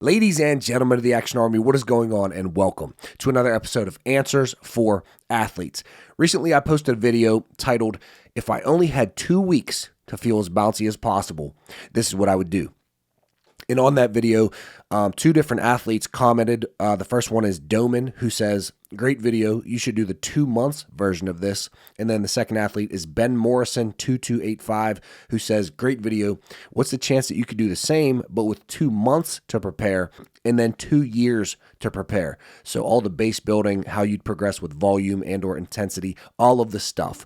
Ladies and gentlemen of the Action Army, what is going on? And welcome to another episode of Answers for Athletes. Recently, I posted a video titled, "If I only had 2 weeks to feel as bouncy as possible, this is what I would do." And on that video, two different athletes commented. The first one is Doman, who says, "Great video. You should do the 2 months version of this." And then the second athlete is Ben Morrison, 2285, who says, "Great video. What's the chance that you could do the same, but with 2 months to prepare and then 2 years to prepare?" So all the base building, how you'd progress with volume and or intensity, all of the stuff.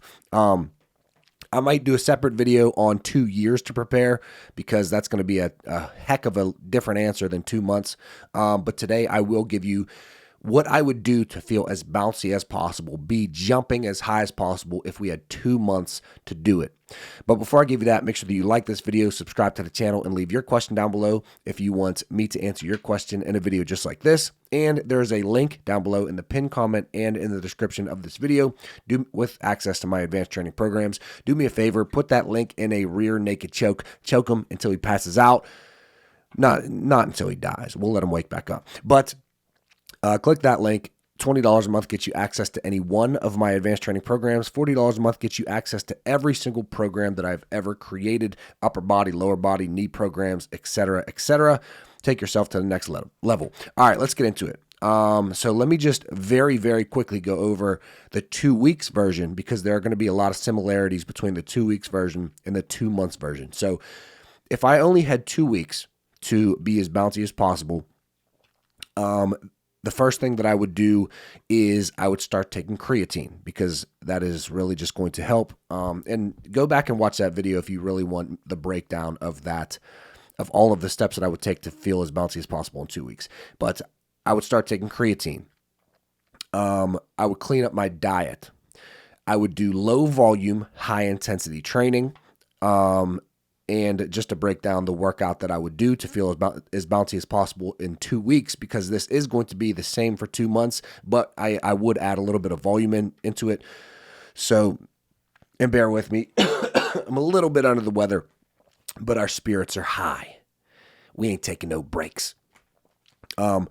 I might do a separate video on 2 years to prepare because that's going to be a heck of a different answer than 2 months. But today I will give you what I would do to feel as bouncy as possible, be jumping as high as possible if we had 2 months to do it. But before I give you that, make sure that you like this video, subscribe to the channel, and leave your question down below if you want me to answer your question in a video just like this. And there's a link down below in the pinned comment and in the description of this video with access to my advanced training programs. Do me a favor, put that link in a rear naked choke him until he passes out. Not until he dies. We'll let him wake back up. But click that link. $20 a month gets you access to any one of my advanced training programs. $40 a month gets you access to every single program that I've ever created, upper body, lower body, knee programs, etc., etc. Take yourself to the next level. All right, let's get into it. So let me just very, very quickly go over the 2 weeks version because there are going to be a lot of similarities between the 2 weeks version and the 2 months version. So if I only had 2 weeks to be as bouncy as possible, the first thing that I would do is I would start taking creatine because that is really just going to help. And go back and watch that video if you really want the breakdown of that, of all of the steps that I would take to feel as bouncy as possible in 2 weeks. But I would start taking creatine. I would clean up my diet. I would do low volume, high intensity training. And just to break down the workout that I would do to feel as bouncy as possible in 2 weeks, because this is going to be the same for 2 months, but I would add a little bit of volume into it. So, and bear with me, I'm a little bit under the weather, but our spirits are high. We ain't taking no breaks. The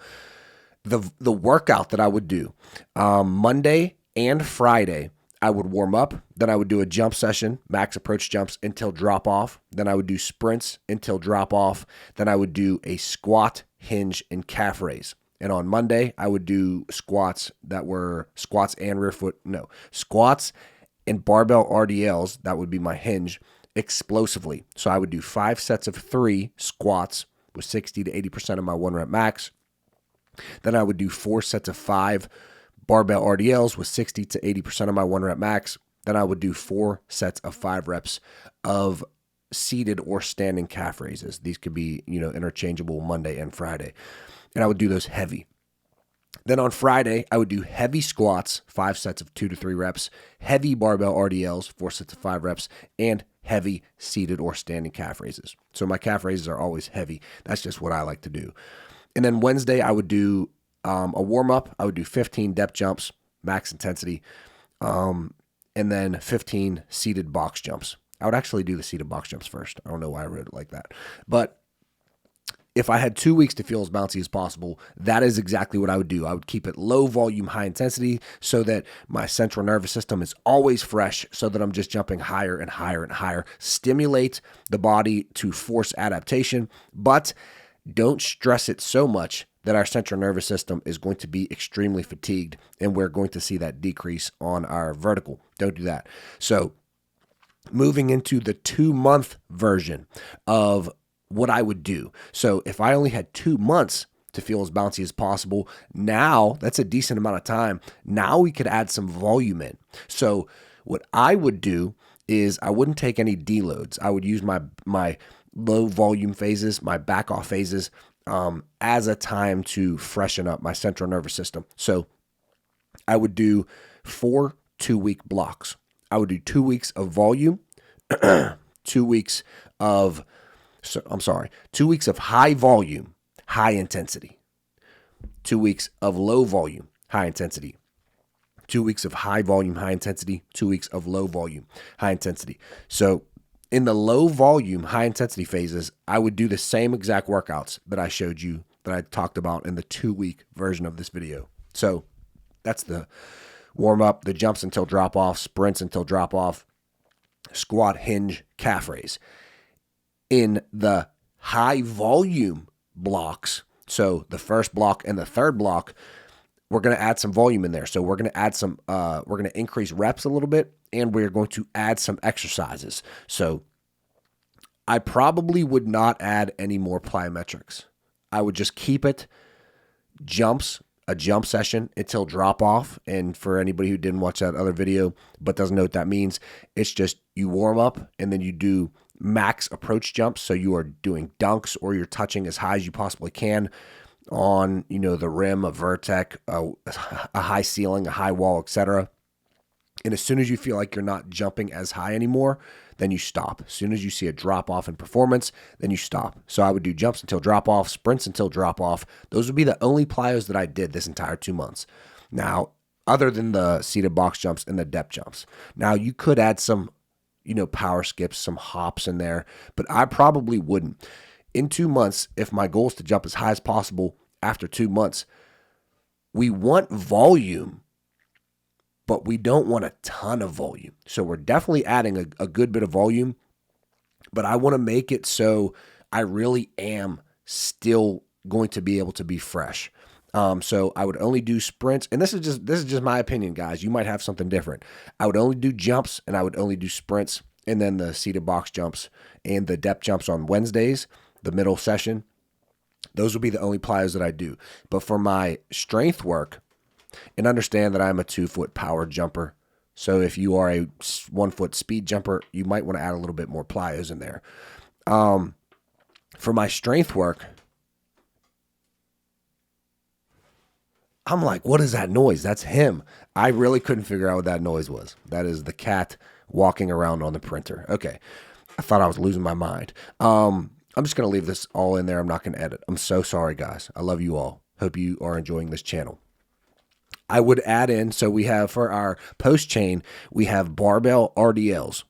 workout that I would do, Monday and Friday, I would warm up, then I would do a jump session, max approach jumps until drop off. Then I would do sprints until drop off. Then I would do a squat, hinge, and calf raise. And on Monday, I would do squats that were squats and squats and barbell RDLs. That would be my hinge explosively. So I would do 5 sets of 3 squats with 60 to 80% of my 1 rep max. Then I would do 4 sets of 5 barbell RDLs with 60 to 80% of my 1 rep max. Then I would do 4 sets of 5 reps of seated or standing calf raises. These could be, interchangeable Monday and Friday. And I would do those heavy. Then on Friday, I would do heavy squats, 5 sets of 2 to 3 reps, heavy barbell RDLs, 4 sets of 5 reps, and heavy seated or standing calf raises. So my calf raises are always heavy. That's just what I like to do. And then Wednesday, I would do a warm-up. I would do 15 depth jumps, max intensity, and then 15 seated box jumps. I would actually do the seated box jumps first. I don't know why I wrote it like that. But if I had 2 weeks to feel as bouncy as possible, that is exactly what I would do. I would keep it low volume, high intensity so that my central nervous system is always fresh so that I'm just jumping higher and higher and higher. Stimulate the body to force adaptation, but don't stress it so much that our central nervous system is going to be extremely fatigued and we're going to see that decrease on our vertical. Don't do that. So moving into the 2-month version of what I would do. So if I only had 2 months to feel as bouncy as possible, now that's a decent amount of time. Now we could add some volume in. So what I would do is I wouldn't take any deloads. I would use my low volume phases, my back off phases, as a time to freshen up my central nervous system. So I would do 4 2-week blocks. I would do 2 weeks of volume, 2 weeks of 2 weeks of high volume, high intensity, 2 weeks of low volume, high intensity, 2 weeks of high volume, high intensity, 2 weeks of low volume, high intensity. So in the low volume, high intensity phases, I would do the same exact workouts that I showed you that I talked about in the 2-week version of this video. So that's the warm up, the jumps until drop off, sprints until drop off, squat, hinge, calf raise. In the high volume blocks, so the first block and the third block, we're going to add some volume in there. So we're going to add some, we're going to increase reps a little bit, and we're going to add some exercises. So I probably would not add any more plyometrics. I would just keep it jumps, a jump session until drop off. And for anybody who didn't watch that other video but doesn't know what that means, it's just you warm up and then you do max approach jumps. So you are doing dunks or you're touching as high as you possibly can on, the rim, a vertex, a high ceiling, a high wall, etc. And as soon as you feel like you're not jumping as high anymore, then you stop. As soon as you see a drop off in performance, then you stop. So I would do jumps until drop off, sprints until drop off. Those would be the only plyos that I did this entire 2 months. Now, other than the seated box jumps and the depth jumps. Now, you could add some, power skips, some hops in there, but I probably wouldn't. In 2 months, if my goal is to jump as high as possible after 2 months, we want volume, but we don't want a ton of volume. So we're definitely adding a good bit of volume, but I want to make it so I really am still going to be able to be fresh. So I would only do sprints, and this is just my opinion, guys. You might have something different. I would only do jumps, and I would only do sprints, and then the seated box jumps and the depth jumps on Wednesdays, the middle session. Those would be the only plyos that I do. But for my strength work, and understand that I'm a 2-foot power jumper. So if you are a 1-foot speed jumper, you might want to add a little bit more plyos in there. For my strength work, I'm like, what is that noise? That's him. I really couldn't figure out what that noise was. That is the cat walking around on the printer. Okay. I thought I was losing my mind. I'm just going to leave this all in there. I'm not going to edit. I'm so sorry, guys. I love you all. Hope you are enjoying this channel. I would add in, so we have for our post chain, we have barbell RDLs.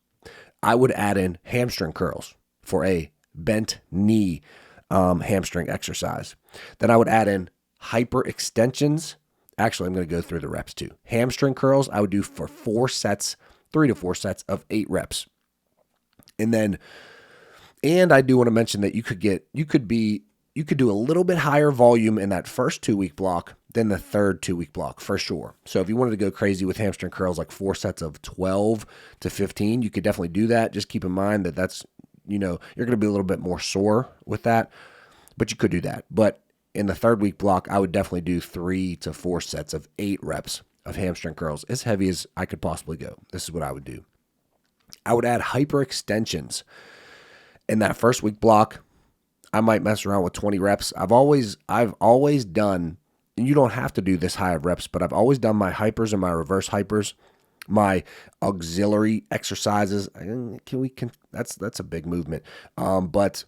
I would add in hamstring curls for a bent knee hamstring exercise. Then I would add in hyper extensions. Actually, I'm going to go through the reps too. Hamstring curls, I would do for 3 to 4 sets of 8 reps. And I do want to mention that you could do a little bit higher volume in that first 2-week block than the third 2-week block for sure. So if you wanted to go crazy with hamstring curls, like 4 sets of 12 to 15, you could definitely do that. Just keep in mind that that's, you're going to be a little bit more sore with that, but you could do that. But in the 3rd week block, I would definitely do 3 to 4 sets of 8 reps of hamstring curls, as heavy as I could possibly go. This is what I would do. I would add hyper extensions in that 1st week block. I might mess around with 20 reps. I've always done, and you don't have to do this high of reps, but I've always done my hypers and my reverse hypers, my auxiliary exercises. That's a big movement. But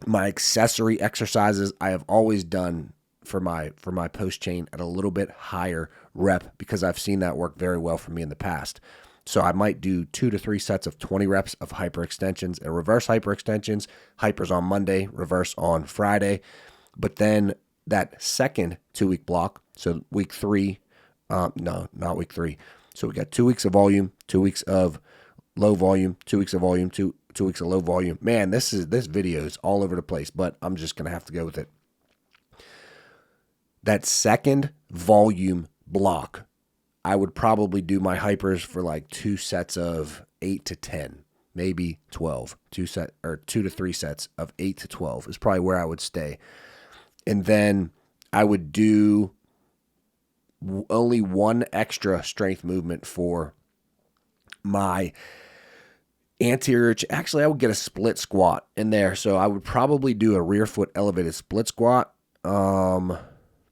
my accessory exercises, I have always done for my post chain at a little bit higher rep because I've seen that work very well for me in the past. So I might do 2 to 3 sets of 20 reps of hyper extensions and reverse hyper extensions, hypers on Monday, reverse on Friday. But then that second 2-week block, so week 3, no, not week 3. So we got 2 weeks of volume, 2 weeks of low volume, 2 weeks of volume, 2 weeks of low volume. Man, this video is all over the place, but I'm just going to have to go with it. That second volume block, I would probably do my hypers for like 2 sets of 8 to 10, maybe 12. 2 to 3 sets of 8 to 12 is probably where I would stay. And then I would do only 1 extra strength movement for my anterior. Actually, I would get a split squat in there. So I would probably do a rear foot elevated split squat to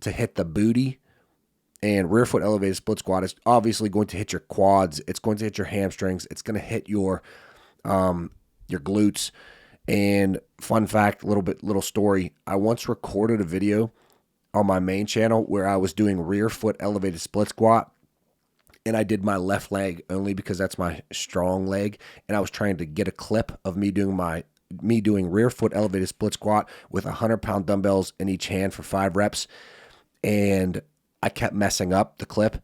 hit the booty. And rear foot elevated split squat is obviously going to hit your quads. It's going to hit your hamstrings. It's going to hit your glutes. And fun fact, little story. I once recorded a video on my main channel where I was doing rear foot elevated split squat. And I did my left leg only because that's my strong leg. And I was trying to get a clip of me doing my me doing rear foot elevated split squat with 100-pound dumbbells in each hand for 5 reps. And I kept messing up the clip.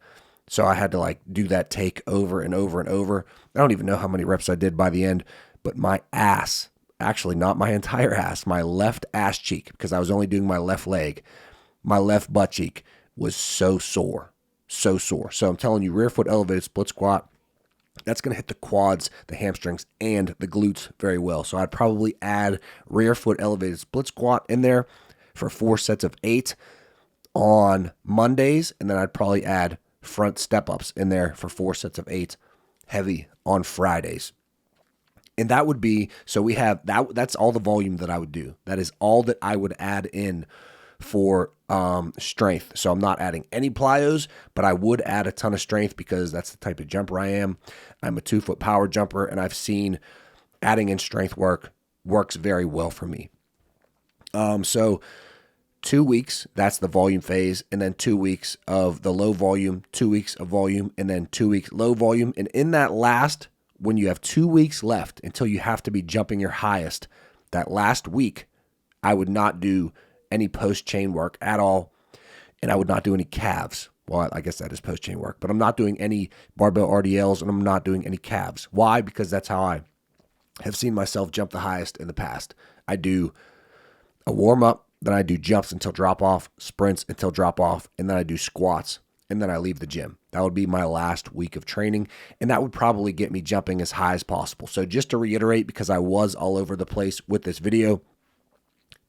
So I had to like do that take over and over and over. I don't even know how many reps I did by the end, but my ass, actually not my entire ass, my left ass cheek, because I was only doing my left leg, my left butt cheek was so sore, so sore. So I'm telling you, rear foot elevated split squat, that's going to hit the quads, the hamstrings, and the glutes very well. So I'd probably add rear foot elevated split squat in there for 4 sets of 8 on Mondays, and then I'd probably add front step-ups in there for 4 sets of 8 heavy on Fridays. And that would be, so we have, that's all the volume that I would do. That is all that I would add in for strength. So I'm not adding any plyos, but I would add a ton of strength because that's the type of jumper I am. I'm a 2-foot power jumper, and I've seen adding in strength works very well for me. So 2 weeks, that's the volume phase, and then 2 weeks of the low volume, 2 weeks of volume, and then 2 weeks low volume. And in that last, when you have 2 weeks left until you have to be jumping your highest, that last week, I would not do any post-chain work at all, and I would not do any calves. Well, I guess that is post-chain work, but I'm not doing any barbell RDLs, and I'm not doing any calves. Why? Because that's how I have seen myself jump the highest in the past. I do a warm-up, then I do jumps until drop-off, sprints until drop-off, and then I do squats, and then I leave the gym. That would be my last week of training, and that would probably get me jumping as high as possible. So just to reiterate, because I was all over the place with this video,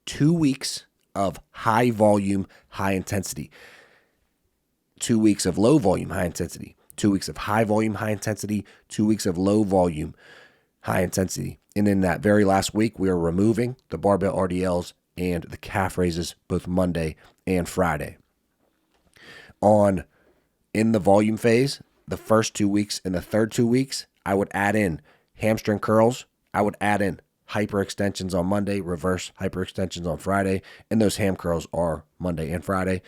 2 weeks of high volume, high intensity, 2 weeks of low volume, high intensity, 2 weeks of high volume, high intensity, 2 weeks of low volume, high intensity. And in that very last week, we are removing the barbell RDLs and the calf raises both Monday and Friday. In the volume phase, the first 2 weeks and the third 2 weeks, I would add in hamstring curls. I would add in hyperextensions on Monday, reverse hyperextensions on Friday, and those ham curls are Monday and Friday.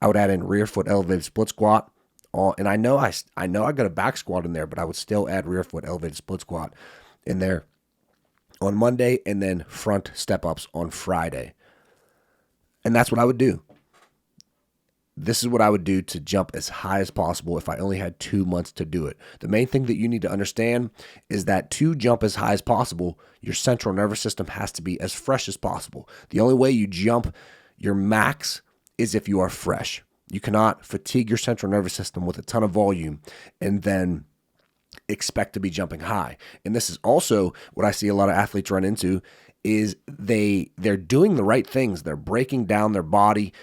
I would add in rear foot elevated split squat, and I know I got a back squat in there, but I would still add rear foot elevated split squat in there on Monday, and then front step ups on Friday. And that's what I would do. This is what I would do to jump as high as possible if I only had 2 months to do it. The main thing that you need to understand is that to jump as high as possible, your central nervous system has to be as fresh as possible. The only way you jump your max is if you are fresh. You cannot fatigue your central nervous system with a ton of volume and then expect to be jumping high. And this is also what I see a lot of athletes run into is they're doing the right things. They're breaking down their body.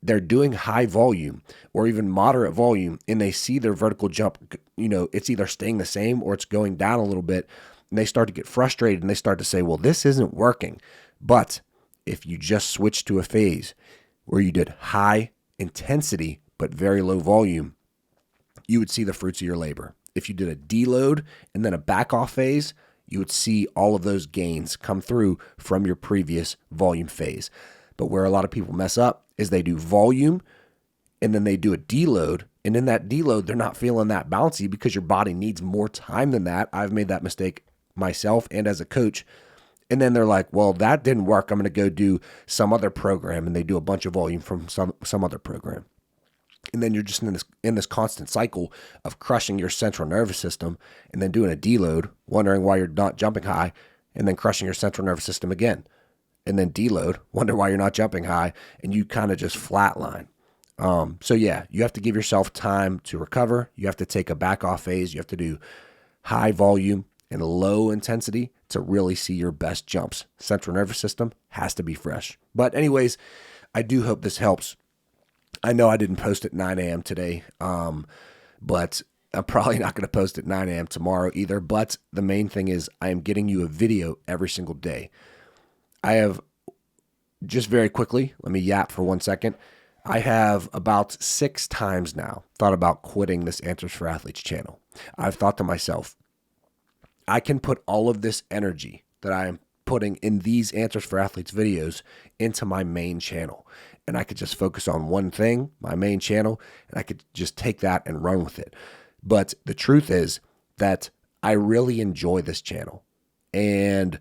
They're doing high volume or even moderate volume, and they see their vertical jump, it's either staying the same or it's going down a little bit, and they start to get frustrated and they start to say, well, this isn't working. But if you just switch to a phase where you did high intensity but very low volume, you would see the fruits of your labor. If you did a deload and then a back off phase, you would see all of those gains come through from your previous volume phase. But where a lot of people mess up is they do volume and then they do a deload. And in that deload, they're not feeling that bouncy because your body needs more time than that. I've made that mistake myself and as a coach. And then they're like, well, that didn't work. I'm going to go do some other program. And they do a bunch of volume from some other program. And then you're just in this constant cycle of crushing your central nervous system and then doing a deload, wondering why you're not jumping high, and then crushing your central nervous system again. And then deload, wonder why you're not jumping high, and you kind of just flatline. So yeah, you have to give yourself time to recover. You have to take a back off phase. You have to do high volume and low intensity to really see your best jumps. Central nervous system has to be fresh. But anyways, I do hope this helps. I know I didn't post at 9 a.m. today, but I'm probably not going to post at 9 a.m. tomorrow either. But the main thing is I am getting you a video every single day. I have, just very quickly, let me yap for 1 second. I have about 6 times now thought about quitting this Answers for Athletes channel. I've thought to myself, I can put all of this energy that I am putting in these Answers for Athletes videos into my main channel. And I could just focus on one thing, my main channel, and I could just take that and run with it. But the truth is that I really enjoy this channel. And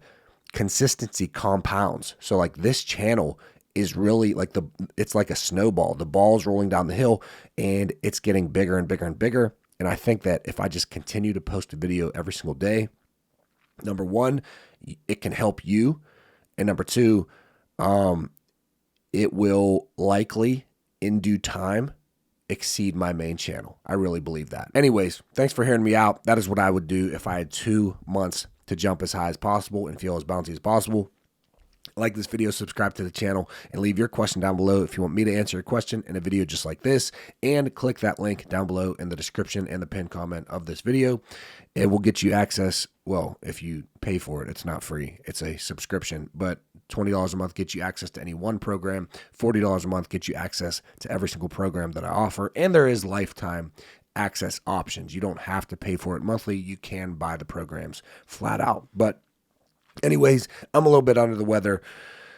consistency compounds. So like this channel is really like it's like a snowball. The ball's rolling down the hill and it's getting bigger and bigger and bigger. And I think that if I just continue to post a video every single day, number one, it can help you. And number two, it will likely in due time exceed my main channel. I really believe that. Anyways, thanks for hearing me out. That is what I would do if I had 2 months to jump as high as possible and feel as bouncy as possible. Like this video, subscribe to the channel, and leave your question down below if you want me to answer your question in a video just like this, and click that link down below in the description and the pinned comment of this video. It will get you access. Well, if you pay for it, it's not free. It's a subscription, but $20 a month gets you access to any one program. $40 a month gets you access to every single program that I offer, and there is lifetime access options. You don't have to pay for it monthly. You can buy the programs flat out. But anyways, I'm a little bit under the weather.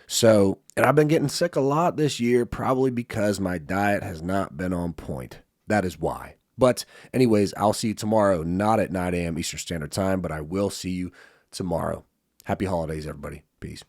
So, and I've been getting sick a lot this year, probably because my diet has not been on point. That is why. But anyways, I'll see you tomorrow, not at 9 a.m. Eastern Standard Time, but I will see you tomorrow. Happy holidays, everybody. Peace.